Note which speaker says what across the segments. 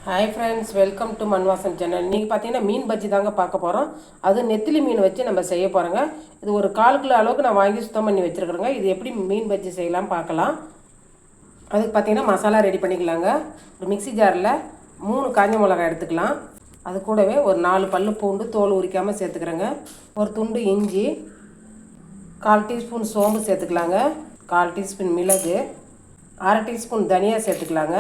Speaker 1: Hi friends, welcome to Manvasan channel. இன்றைக்கி பார்த்தீங்கன்னா மீன் பஜ்ஜி தாங்க பார்க்க போகிறோம். அது நெத்திலி மீன் வச்சு நம்ம செய்ய போகிறோங்க. இது ஒரு 1/4 கிலோ அளவுக்கு நான் வாங்கி சுத்தம் பண்ணி வச்சுருக்குறேங்க. இது எப்படி மீன் பஜ்ஜி செய்யலாம் பார்க்கலாம். அதுக்கு பார்த்தீங்கன்னா மசாலா ரெடி பண்ணிக்கலாங்க. ஒரு மிக்சி ஜாரில் 3 காஞ்ச மிளகாய் எடுத்துக்கலாம். அது கூடவே ஒரு 4 பல்லு பூண்டு தோல் உரிக்காமல் சேர்த்துக்கிறேங்க. ஒரு துண்டு இஞ்சி, 1/4 டீஸ்பூன் சோம்பு சேர்த்துக்கலாங்க. 1/4 டீஸ்பூன் மிளகு, 1/2 டீஸ்பூன் தனியா சேர்த்துக்கலாங்க.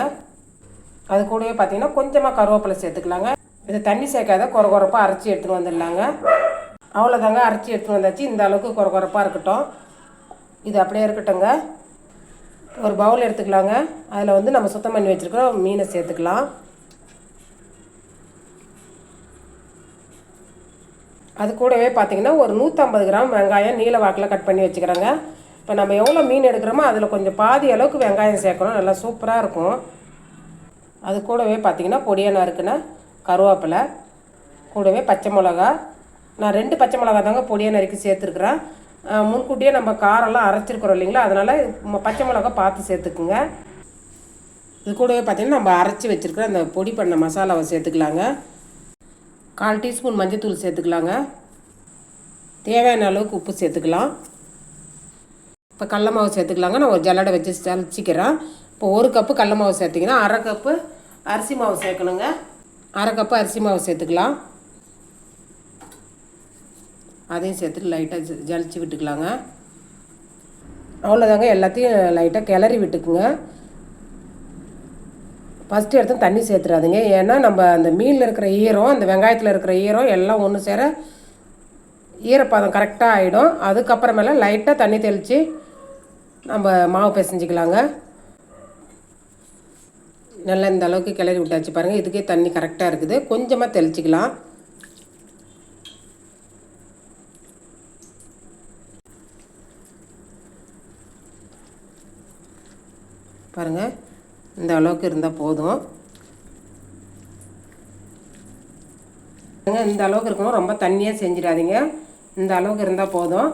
Speaker 1: அது கூடவே பார்த்தீங்கன்னா கொஞ்சமாக கருவேப்பிலை சேர்த்துக்கலாங்க. இது தண்ணி சேர்க்காத கொரப்பாக அரைச்சி எடுத்துகிட்டு வந்துடலாங்க. அவ்வளோதாங்க, அரைச்சி எடுத்துகிட்டு வந்தாச்சு. இந்த அளவுக்கு கொரப்பாக இருக்கட்டும். இது அப்படியே இருக்கட்டுங்க. ஒரு பவுல் எடுத்துக்கலாங்க. அதில் நம்ம சுத்தம் பண்ணி வச்சுருக்கிறோம் மீனை சேர்த்துக்கலாம். அது கூடவே பார்த்தீங்கன்னா ஒரு 150 கிராம் வெங்காயம் நீல வாக்கில் கட் பண்ணி வச்சுக்கிறேங்க. இப்போ நம்ம எவ்வளோ மீன் எடுக்கிறோமோ அதில் கொஞ்சம் பாதி அளவுக்கு வெங்காயம் சேர்க்கணும். நல்லா சூப்பராக இருக்கும். அது கூடவே பார்த்திங்கன்னா பொடியாக நறுக்குன கருவேப்பிலை, கூடவே பச்சை மிளகா. நான் 2 பச்சை மிளகா தாங்க பொடியாக நறுக்கி சேர்த்துருக்குறேன். முன்கூட்டியே நம்ம காரெல்லாம் அரைச்சிருக்கிறோம் இல்லைங்களா, அதனால் பச்சை மிளகா பார்த்து சேர்த்துக்குங்க. இது கூடவே பார்த்திங்கன்னா நம்ம அரைச்சி வச்சுருக்கிற அந்த பொடி பண்ண மசாலாவை சேர்த்துக்கலாங்க. 1/4 டீஸ்பூன் மஞ்சள்தூள் சேர்த்துக்கலாங்க. தேவையான அளவுக்கு உப்பு சேர்த்துக்கலாம். இப்போ கடல மாவு சேர்த்துக்கலாங்க. நான் ஒரு ஜல்லடை வச்சு சலிச்சிக்கிறேன். இப்போ 1 கப்பு கடல மாவு சேர்த்திங்கன்னா 1/2 கப்பு அரிசி மாவு சேர்க்கணுங்க. 1/2 கப்பு அரிசி மாவு சேர்த்துக்கலாம். அதையும் சேர்த்துட்டு லைட்டாக ஜலிச்சு விட்டுக்கலாங்க. அவ்வளோதாங்க, எல்லாத்தையும் லைட்டாக கிளறி விட்டுக்குங்க. ஃபஸ்ட்டு எடுத்து தண்ணி சேர்த்துறாதீங்க. ஏன்னா நம்ம அந்த மீனில் இருக்கிற ஈரம், அந்த வெங்காயத்தில் இருக்கிற ஈரம் எல்லாம் ஒன்று சேர ஈரப்பதம் கரெக்டாக ஆகிடும். அதுக்கப்புறமேல லைட்டாக தண்ணி தெளித்து நம்ம மாவு பிசைஞ்சிக்கலாங்க. நல்லா இந்த அளவுக்கு கிளறி விட்டாச்சு பாருங்கள். இதுக்கே தண்ணி கரெக்டாக இருக்குது. கொஞ்சமாக தெளிச்சிக்கலாம். பாருங்கள், இந்த அளவுக்கு இருந்தால் போதும். இந்த அளவுக்கு இருக்கணும். ரொம்ப தண்ணியாக செஞ்சிடாதீங்க. இந்த அளவுக்கு இருந்தால் போதும்.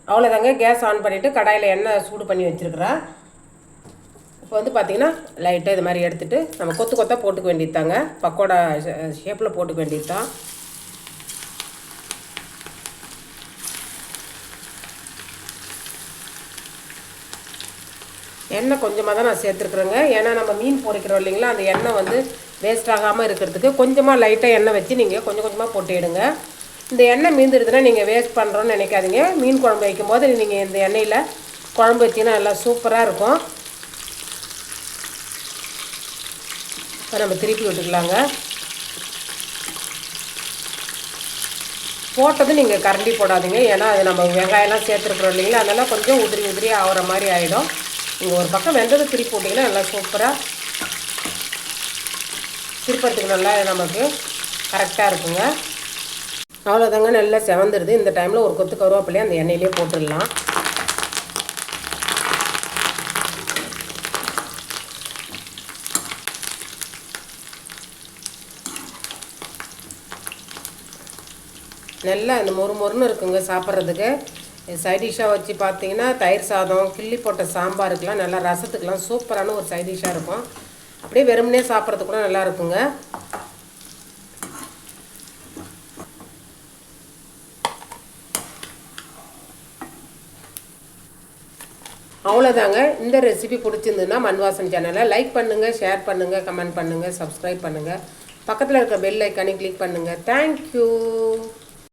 Speaker 1: அவ்வளோதாங்க, கேஸ் ஆன் பண்ணிவிட்டு கடாயில் எண்ணெய் சூடு பண்ணி வச்சுருக்குறேன். இப்போ பார்த்திங்கன்னா லைட்டாக இது மாதிரி எடுத்துகிட்டு நம்ம கொத்து கொத்தாக போட்டுக்க வேண்டியது தாங்க. பக்கோடா ஷேப்பில் போட்டுக்க வேண்டியது தான். எண்ணெய் கொஞ்சமாக தான் நான் சேர்த்துருக்குறேங்க. ஏன்னா நம்ம மீன் பொரிக்கிறோம் இல்லைங்களா, அந்த எண்ணெய் வேஸ்ட் ஆகாமல் இருக்கிறதுக்கு கொஞ்சமாக லைட்டாக எண்ணெய் வச்சு நீங்கள் கொஞ்சம் கொஞ்சமாக போட்டுடுங்க. இந்த எண்ணெய் மீந்துடுதுன்னா நீங்கள் வேஸ்ட் பண்ணுறோன்னு நினைக்காதீங்க. மீன் குழம்பு வைக்கும்போது நீங்கள் இந்த எண்ணெயில் குழம்பு வச்சிங்கன்னா நல்லா சூப்பராக இருக்கும். நம்ம திருப்பி விட்டுக்கலாங்க. போட்டது நீங்கள் கரண்டி போடாதீங்க. ஏன்னா அது நம்ம வெங்காயம்லாம் சேர்த்துருக்குறோம் இல்லைங்களா, அதெல்லாம் கொஞ்சம் உதிரி ஆகிற மாதிரி ஆகிடும். நீங்கள் ஒரு பக்கம் வெந்தது திருப்பி போட்டிங்கன்னா நல்லா சூப்பராக திருப்பறதுக்கு நல்லா நமக்கு கரெக்டாக இருக்குங்க. அவ்வளோதாங்க, நல்லா செவந்துடுது. இந்த டைமில் ஒரு கொத்து கருவேப்பிலையை அந்த எண்ணெயிலே போட்டுடலாம். நல்லா இந்த மொறுன்னு இருக்குங்க சாப்பிட்றதுக்கு. சைடிஷ்ஷாக வச்சு பார்த்தீங்கன்னா தயிர் சாதம், கிள்ளி போட்ட சாம்பாருக்கெலாம் நல்லா ரசத்துக்கெலாம் சூப்பரான ஒரு சைடிஷ்ஷாக இருக்கும். அப்படியே வெறுமனே சாப்பிட்றதுக்கு கூட நல்லா இருக்குங்க. அவ்வளோதாங்க. இந்த ரெசிபி பிடிச்சிருந்ததுன்னா மண்வாசன் சேனலை லைக் பண்ணுங்கள், ஷேர் பண்ணுங்கள், கமெண்ட் பண்ணுங்கள், சப்ஸ்கிரைப் பண்ணுங்கள். பக்கத்தில் இருக்க பெல் ஐக்கானை கிளிக் பண்ணுங்கள். தேங்க்யூ.